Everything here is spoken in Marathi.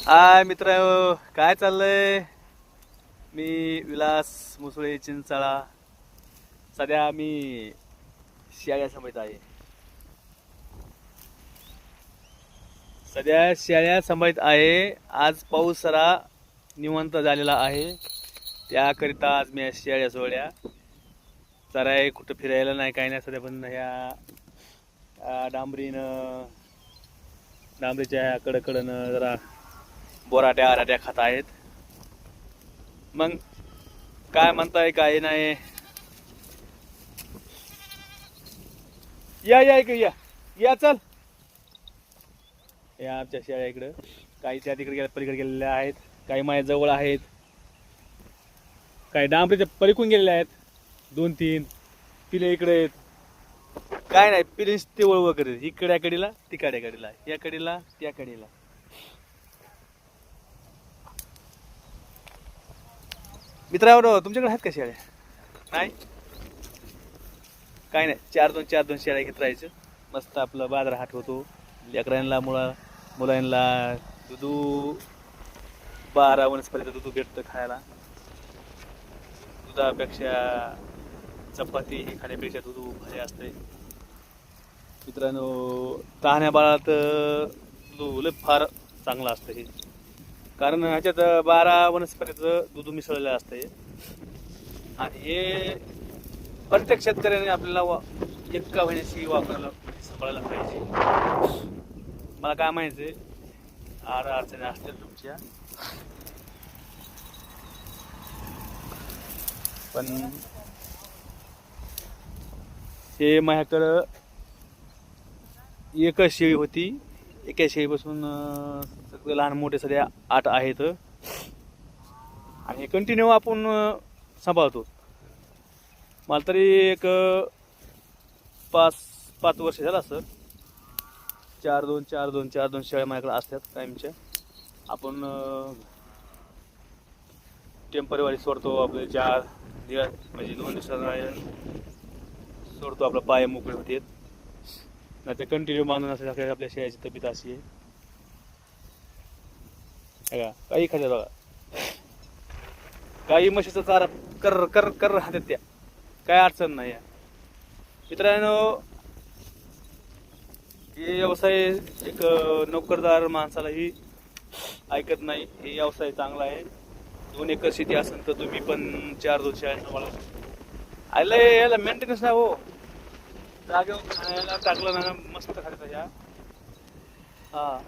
हाय मित्र, काय चाललंय? मी विलास मुसळे चिंचाळा. सध्या मी शेळ्या सांभाळत आहे. आज पाऊस जरा निवांत झालेला आहे. त्याकरिता आज मी शेळ्या सोडल्या. जरा कुठं फिरायला नाही, काही नाही सध्या. पण ह्या डांबरीच्या ह्या कडकडनं जरा बोराट्या आराट्या खात आहेत. मग काय म्हणताय, काय नाही? या या इकडे या. या चल. या आमच्या शेळ्या इकडं. काही त्या तिकडे गेल्या, पलीकडे गेलेल्या आहेत. काही माझ्या जवळ आहेत. काही डांबरीच्या पलीकडून गेलेल्या आहेत. 2-3 पिले इकडे आहेत. काय नाही, पिले ते वळवळ करत इकडे कडेला तिकडे कडेला, या कडेला त्या कडेला. मित्रांनो, तुमच्याकडे आहेत का शेळ्या? नाही, काय नाही. 4-2 शेळ्या घेत राहायचं. मस्त आपलं बाजार हाट होतो. लेकरांना मुलांना दुधू 12 वनस्पतीचं दूध भेटतं खायला. दुधापेक्षा चपाती ही खाण्यापेक्षा दूध भारी असते. मित्रांनो, तहान्या बाळात दूध फार चांगलं असतं हे. कारण ह्याच्यात 12 वनस्पतीचं दूध मिसळलेलं असतंय. आणि हे प्रत्येक शेतकऱ्याने आपल्याला एका महिन्याची वापरायला सांभाळायला पाहिजे. मला काय माहिती, अडचणी असतील तुमच्या, पण हे माझ्याकडं एकच शेळी होती. एका शेळीपासून सगळे लहान मोठे सध्या 8 आहेत. आणि हे कंटिन्यू आपण सांभाळतो. मला तरी एक 5 वर्ष झालं असं. 4-2 शेळ्या माझ्याकडे असतात कायमच्या. आपण टेम्पररी सोडतो आपले 4 दिवस, म्हणजे 2 दिवसात सोडतो. आपलं पाय मोकळे होते. नाही तर कंटिन्यू बांधून असं आपल्या शेळ्याची तब्येत अशी आहे. बघा, काही खात्यात बघा. गाई म्हशीचा चारा कर कर कर राहतात त्या. काय अडचण नाही. मित्रांनो, हे व्यवसाय एक नोकरदार माणसालाही ऐकत नाही. हे व्यवसाय चांगला आहे. 2 एकर शेती असेल तर तुम्ही पण 4-2 शेळ्या सांभाळा. आले याला मेंटेनन्स नाही हो. जागेवर खायला टाकलं ना मस्त खायचं ह्या. हा.